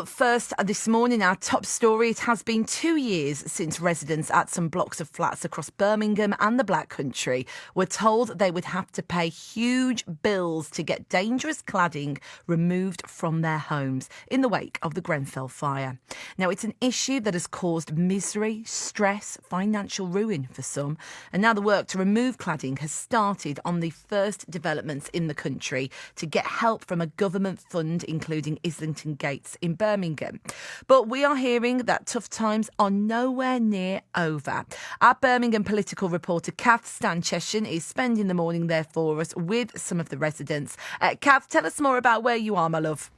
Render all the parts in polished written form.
But first, this morning, our top story. It has been 2 years since residents at some blocks of flats across Birmingham and the Black Country were told they would have to pay huge bills to get dangerous cladding removed from their homes in the wake of the Grenfell fire. Now, it's an issue that has caused misery, stress, financial ruin for some. And now the work to remove cladding has started on the first developments in the country to get help from a government fund, including Islington Gates in Birmingham. But we are hearing that tough times are nowhere near over. Our Birmingham political reporter Kath Stancheshian is spending the morning there for us with some of the residents. Kath, tell us more about where you are, my love.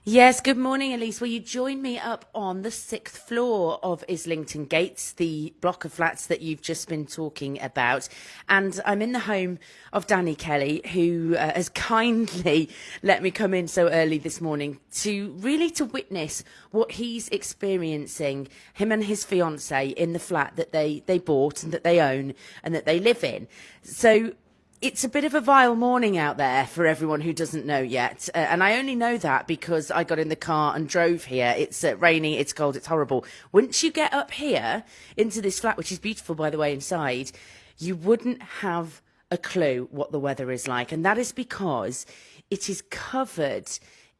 Yes, good morning, Elise. Well, you joined me up on the 6th floor of Islington Gates, the block of flats that you've just been talking about. And I'm in the home of Danny Kelly, who has kindly let me come in so early this morning to witness what he's experiencing, him and his fiancée, in the flat that they bought and that they own and that they live in. So it's a bit of a vile morning out there for everyone who doesn't know yet. And I only know that because I got in the car and drove here. It's raining, it's cold, it's horrible. Once you get up here into this flat, which is beautiful, by the way, inside, you wouldn't have a clue what the weather is like. And that is because it is covered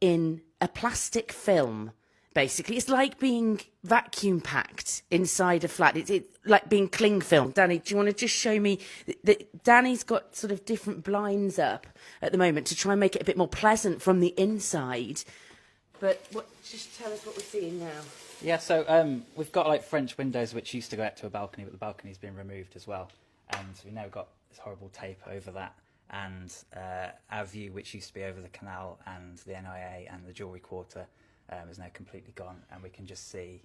in a plastic film. Basically, it's like being vacuum packed inside a flat. It's like being cling film. Danny, do you want to just show me that Danny's got sort of different blinds up at the moment to try and make it a bit more pleasant from the inside. But just tell us what we're seeing now. Yeah, so we've got like French windows which used to go out to a balcony, but the balcony's been removed as well. And we've now got this horrible tape over that. And our view, which used to be over the canal and the NIA and the Jewellery Quarter, is now completely gone, and we can just see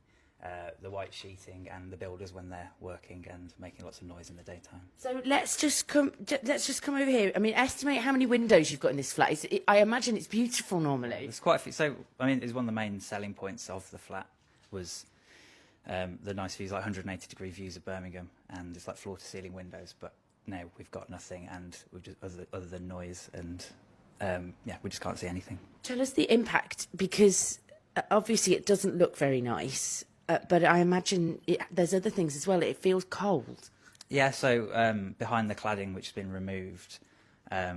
the white sheeting and the builders when they're working and making lots of noise in the daytime. So let's just come over here. I mean, estimate how many windows you've got in this flat. I imagine it's beautiful normally. There's quite a few. So I mean, it's one of the main selling points of the flat was the nice views, like 180-degree views of Birmingham, and it's like floor-to-ceiling windows. But now we've got nothing, and we've just other than noise, and we just can't see anything. Tell us the impact, because obviously it doesn't look very nice, but I imagine there's other things as well. It feels cold. Yeah, so behind the cladding, which has been removed,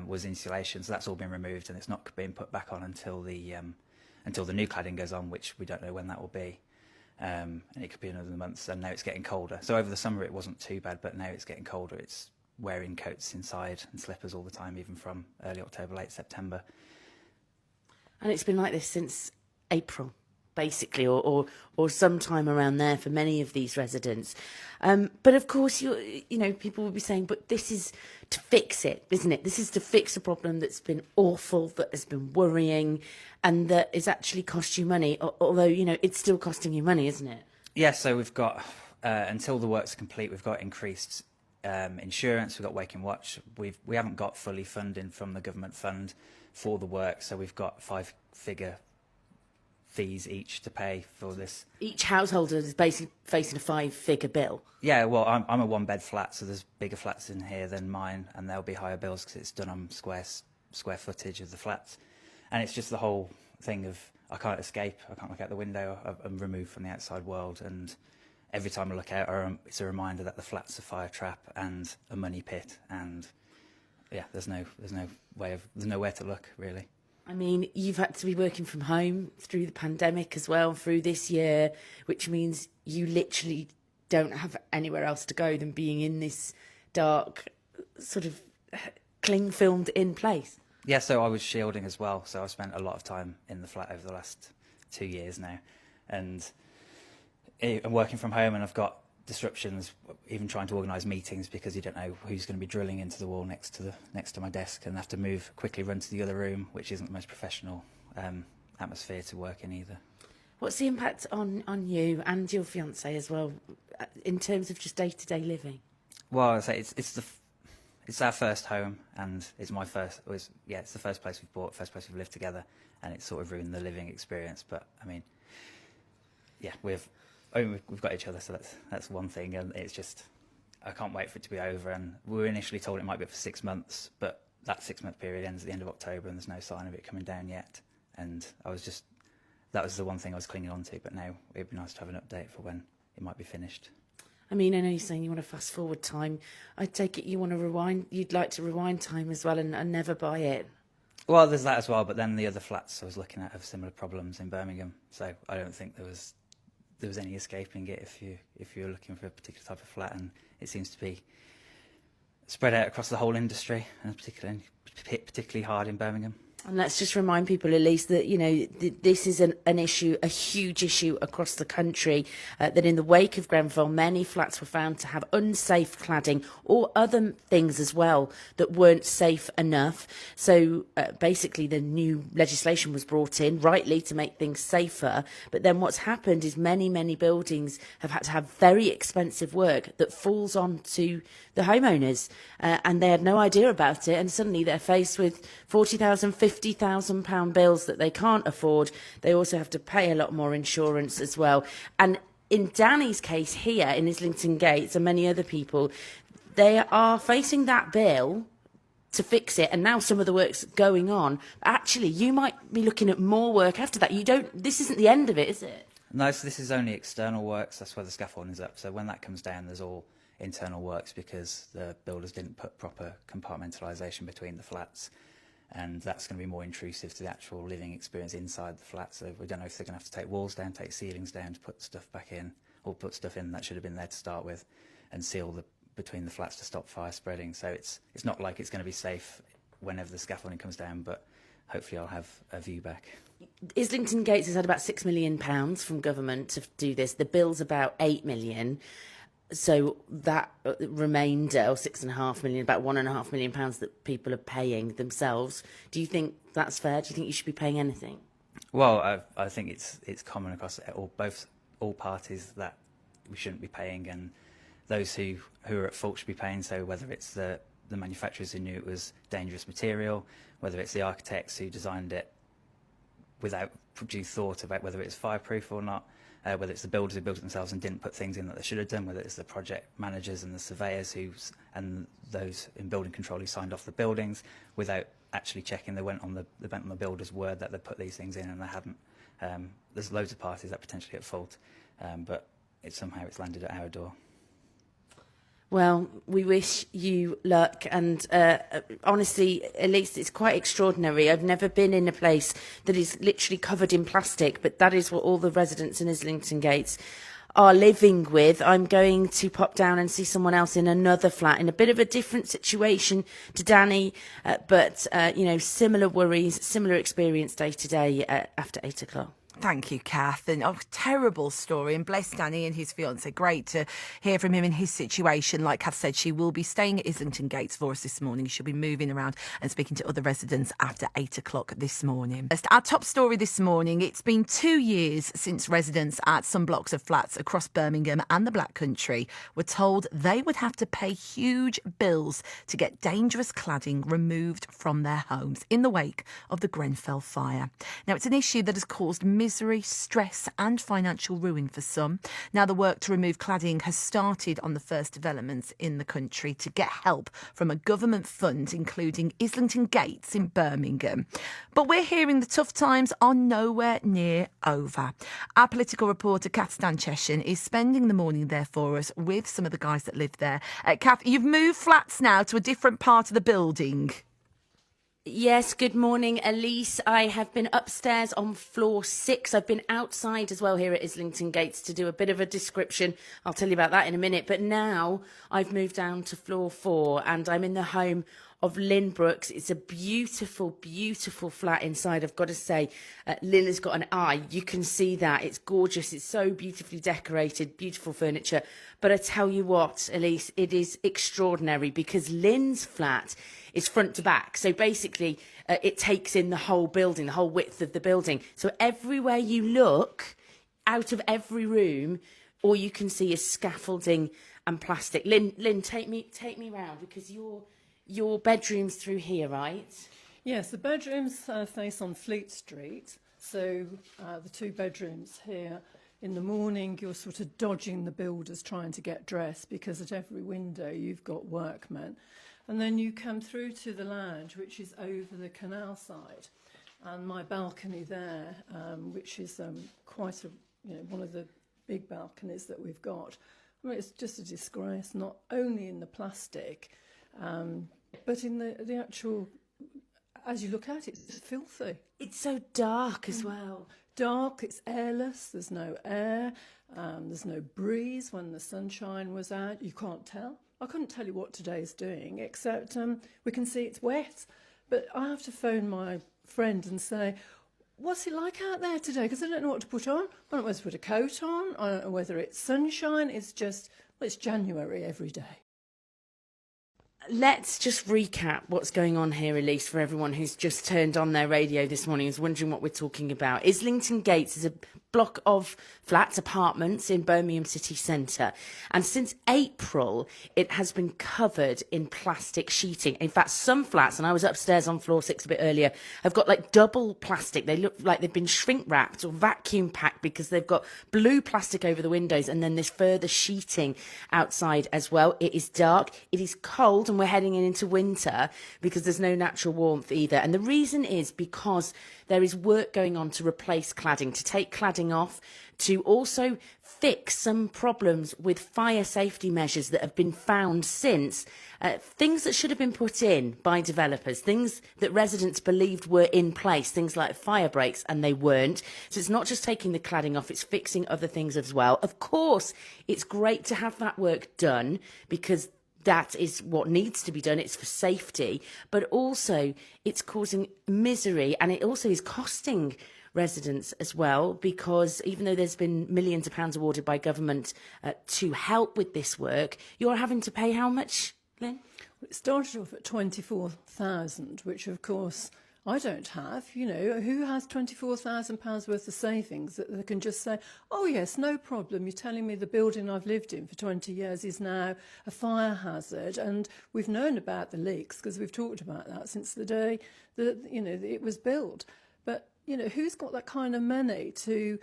was insulation. So that's all been removed, and it's not being put back on until the new cladding goes on, which we don't know when that will be. And it could be another month, and now it's getting colder. So over the summer it wasn't too bad, but now it's getting colder. It's wearing coats inside and slippers all the time, even from early October, late September. And it's been like this since April, basically, or sometime around there for many of these residents. But of course, people will be saying, but this is to fix it, isn't it? This is to fix a problem that's been awful, that has been worrying, and that is actually cost you money, although, it's still costing you money, isn't it? Yeah, so we've got, until the work's complete, we've got increased insurance, we've got Wake and Watch. We haven't got fully funding from the government fund for the work, so we've got 5-figure fees each to pay for this. Each householder is basically facing a 5-figure bill. Yeah, well, I'm a one-bed flat, so there's bigger flats in here than mine, and there'll be higher bills because it's done on square footage of the flats. And it's just the whole thing of I can't escape, I can't look out the window, I'm removed from the outside world, and every time I look out, it's a reminder that the flat's a fire trap and a money pit, and yeah, there's nowhere to look, really. I mean, you've had to be working from home through the pandemic as well, through this year, which means you literally don't have anywhere else to go than being in this dark, sort of cling-filmed in place. Yeah, so I was shielding as well, so I've spent a lot of time in the flat over the last 2 years now, and I'm working from home, and I've got disruptions, even trying to organise meetings, because you don't know who's going to be drilling into the wall next to my desk, and have to move quickly, run to the other room, which isn't the most professional atmosphere to work in either. What's the impact on you and your fiancée as well, in terms of just day-to-day living? Well, I say it's our first home, and it's my first. It's the first place we've bought, first place we've lived together, and it's sort of ruined the living experience. But I mean, yeah, we've got each other, so that's one thing, and it's just I can't wait for it to be over. And we were initially told it might be for 6 months, but that 6-month period ends at the end of October, and there's no sign of it coming down yet. And I was just that was the one thing I was clinging on to. But now it'd be nice to have an update for when it might be finished. I mean, I know you're saying you want to fast forward time. I take it you want to rewind. You'd like to rewind time as well and never buy it. Well, there's that as well. But then the other flats I was looking at have similar problems in Birmingham. So I don't think there was any escaping it if you're looking for a particular type of flat, and it seems to be spread out across the whole industry, and particularly hard in Birmingham. And let's just remind people, Elise, that, you know, this is an issue, a huge issue across the country, that in the wake of Grenfell, many flats were found to have unsafe cladding or other things as well that weren't safe enough. So basically the new legislation was brought in, rightly, to make things safer. But then what's happened is many buildings have had to have very expensive work that falls on to the homeowners, and they had no idea about it, and suddenly they're faced with £40,000, £50,000 bills that they can't afford. They also have to pay a lot more insurance as well. And in Danny's case here in Islington Gates and many other people, they are facing that bill to fix it, and now some of the work's going on. Actually, you might be looking at more work after that. This isn't the end of it, is it? No, so this is only external works. That's where the scaffolding is up. So when that comes down, there's all internal works because the builders didn't put proper compartmentalisation between the flats, and that's going to be more intrusive to the actual living experience inside the flat. So we don't know if they're going to have to take walls down, take ceilings down to put stuff back in, or put stuff in that should have been there to start with, and seal between the flats to stop fire spreading. So it's not like it's going to be safe whenever the scaffolding comes down, but hopefully I'll have a view back. Islington Gates has had about £6 million from government to do this. The bill's about £8 million. So that remainder, or £6.5 million, about £1.5 million that people are paying themselves. Do you think that's fair? Do you think you should be paying anything? Well, I think it's common across all parties that we shouldn't be paying, and those who are at fault should be paying. So whether it's the manufacturers who knew it was dangerous material, whether it's the architects who designed it without due thought about whether it's fireproof or not, whether it's the builders who built it themselves and didn't put things in that they should have done, whether it's the project managers and the surveyors and those in building control who signed off the buildings without actually checking. They went on the builder's word that they put these things in and they hadn't. There's loads of parties that are potentially at fault, but somehow it's landed at our door. Well, we wish you luck, and honestly, Elise, it's quite extraordinary. I've never been in a place that is literally covered in plastic, but that is what all the residents in Islington Gates are living with. I'm going to pop down and see someone else in another flat in a bit of a different situation to Danny, but similar worries, similar experience day to day after 8 o'clock. Thank you, Kath. And terrible story. And bless Danny and his fiancée. Great to hear from him in his situation. Like Kath said, she will be staying at Islington Gates for us this morning. She'll be moving around and speaking to other residents after 8 o'clock this morning. Our top story this morning. It's been 2 years since residents at some blocks of flats across Birmingham and the Black Country were told they would have to pay huge bills to get dangerous cladding removed from their homes in the wake of the Grenfell fire. Now, it's an issue that has caused misery, stress and financial ruin for some. Now the work to remove cladding has started on the first developments in the country to get help from a government fund, including Islington Gates in Birmingham. But we're hearing the tough times are nowhere near over. Our political reporter Kath Stancheshin is spending the morning there for us with some of the guys that live there. Kath, you've moved flats now to a different part of the building. Yes, good morning, Elise. I have been upstairs on floor 6. I've been outside as well here at Islington Gates to do a bit of a description. I'll tell you about that in a minute. But now I've moved down to floor 4 and I'm in the home of Lynn Brooks. It's a beautiful, beautiful flat inside. I've got to say, Lynn has got an eye. You can see that. It's gorgeous. It's so beautifully decorated, beautiful furniture. But I tell you what, Elise, it is extraordinary because Lynn's flat is front to back. So basically, it takes in the whole building, the whole width of the building. So everywhere you look, out of every room, all you can see is scaffolding and plastic. Lynn, take me round because your bedroom's through here, right? Yes, the bedrooms face on Fleet Street. So the 2 bedrooms here, in the morning you're sort of dodging the builders trying to get dressed because at every window you've got workmen. And then you come through to the lounge, which is over the canal side. and my balcony there, which is quite one of the big balconies that we've got. I mean, it's just a disgrace, not only in the plastic, but in the actual, as you look at it, it's filthy. It's so dark as well. Dark, it's airless, there's no air, there's no breeze when the sunshine was out. You can't tell. I couldn't tell you what today's doing, except we can see it's wet. But I have to phone my friend and say, what's it like out there today? Because I don't know what to put on. I don't know whether to put a coat on. I don't know whether it's sunshine. It's just, well, it's January every day. Let's just recap what's going on here, Elise, for everyone who's just turned on their radio this morning, is wondering what we're talking about. Islington Gates is a block of flats, apartments in Birmingham city centre. And since April, it has been covered in plastic sheeting. In fact, some flats, and I was upstairs on floor 6 a bit earlier, have got like double plastic. They look like they've been shrink wrapped or vacuum packed because they've got blue plastic over the windows and then this further sheeting outside as well. It is dark, it is cold, and we're heading into winter because there's no natural warmth either. And the reason is because there is work going on to replace cladding, to take cladding off, to also fix some problems with fire safety measures that have been found since, things that should have been put in by developers, things that residents believed were in place, things like fire breaks, and they weren't. So it's not just taking the cladding off, it's fixing other things as well. Of course, it's great to have that work done because that is what needs to be done. It's for safety, but also it's causing misery, and it also is costing residents as well, because even though there's been millions of pounds awarded by government to help with this work, you're having to pay how much, Lynn? It started off at 24,000, which of course I don't have. You know, who has £24,000 worth of savings that they can just say, oh yes, no problem, you're telling me the building I've lived in for 20 years is now a fire hazard, and we've known about the leaks because we've talked about that since the day that, you know, it was built. But, you know, who's got that kind of money to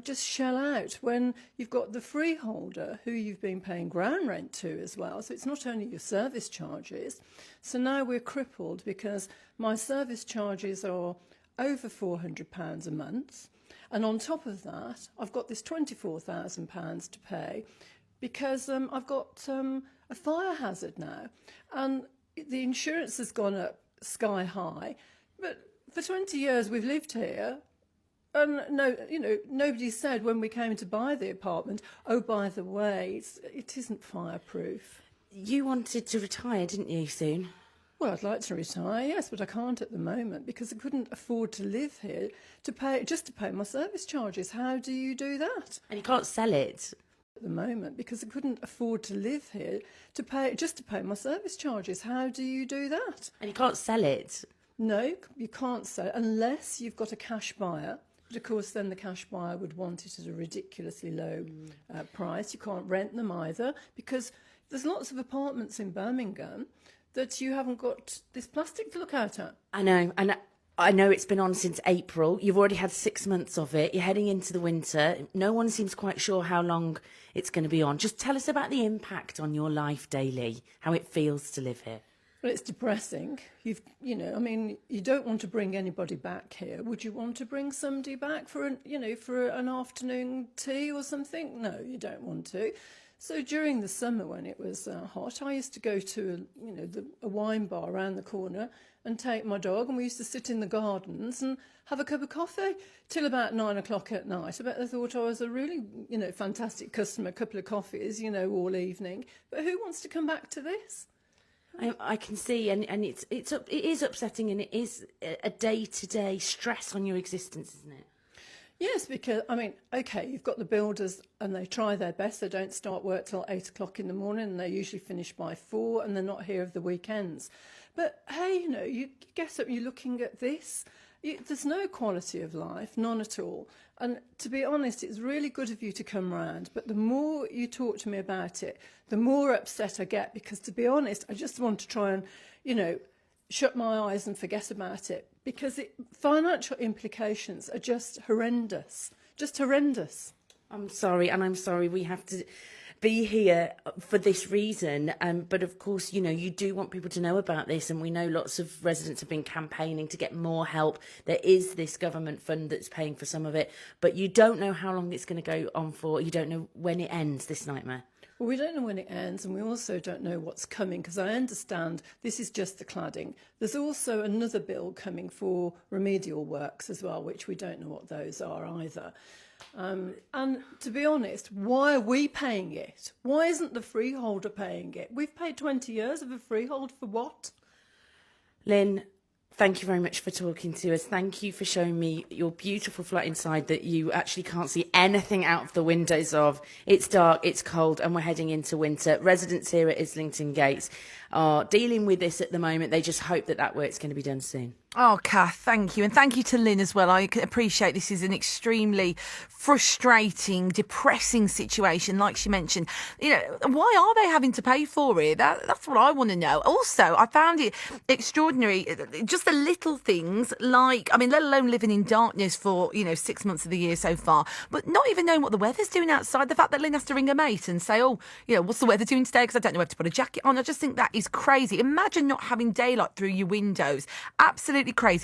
just shell out when you've got the freeholder who you've been paying ground rent to as well? So it's not only your service charges. So now we're crippled because my service charges are over £400 a month. And on top of that, I've got this £24,000 to pay because I've got a fire hazard now. And the insurance has gone up sky high. But for 20 years we've lived here, and no, you know, nobody said when we came to buy the apartment, oh, by the way, it isn't fireproof. You wanted to retire, didn't you, soon? Well, I'd like to retire, yes, but I can't at the moment because I couldn't afford to live here to pay my service charges. How do you do that? And you can't sell it. At the moment because I couldn't afford to live here to pay my service charges. How do you do that? And you can't sell it. No, you can't sell it unless you've got a cash buyer. But of course, then the cash buyer would want it at a ridiculously low price. You can't rent them either because there's lots of apartments in Birmingham that you haven't got this plastic to look out at. I know, and I know it's been on since April. You've already had 6 months of it. You're heading into the winter. No one seems quite sure how long it's going to be on. Just tell us about the impact on your life daily, how it feels to live here. Well, it's depressing. You don't want to bring anybody back here. Would you want to bring somebody back for an afternoon tea or something? No, you don't want to. So during the summer when it was hot, I used to go to a wine bar around the corner and take my dog, and we used to sit in the gardens and have a cup of coffee till about 9 o'clock at night. I bet they thought I was a really fantastic customer, a couple of coffees, all evening. But who wants to come back to this? I can see, and it is upsetting, and it is a day-to-day stress on your existence, isn't it? Yes, because, OK, you've got the builders and they try their best. They don't start work till 8 o'clock in the morning and they usually finish by 4 and they're not here of the weekends. But, hey, you get up, you're looking at this. There's no quality of life, none at all. And to be honest, it's really good of you to come round. But the more you talk to me about it, the more upset I get because, to be honest, I just want to try and, shut my eyes and forget about it because financial implications are just horrendous, just horrendous. I'm sorry, and I'm sorry we have to be here for this reason. But of course, you do want people to know about this, and we know lots of residents have been campaigning to get more help. There is this government fund that's paying for some of it, but you don't know how long it's going to go on for. You don't know when it ends, this nightmare. Well, we don't know when it ends, and we also don't know what's coming, because I understand this is just the cladding. There's also another bill coming for remedial works as well, which we don't know what those are either. And to be honest, why are we paying it? Why isn't the freeholder paying it? We've paid 20 years of a freehold for what? Lynn, thank you very much for talking to us. Thank you for showing me your beautiful flat inside that you actually can't see anything out of the windows of. It's dark, it's cold, and we're heading into winter. Residents here at Islington Gates are dealing with this at the moment. They just hope that work's going to be done soon. Oh, Kath, thank you. And thank you to Lynn as well. I appreciate this is an extremely frustrating, depressing situation, like she mentioned. Why are they having to pay for it? That's what I want to know. Also, I found it extraordinary, just the little things like, let alone living in darkness for, 6 months of the year so far, but not even knowing what the weather's doing outside. The fact that Lynn has to ring a mate and say, what's the weather doing today? Because I don't know whether to put a jacket on. I just think that is crazy. Imagine not having daylight through your windows. Absolutely crazy.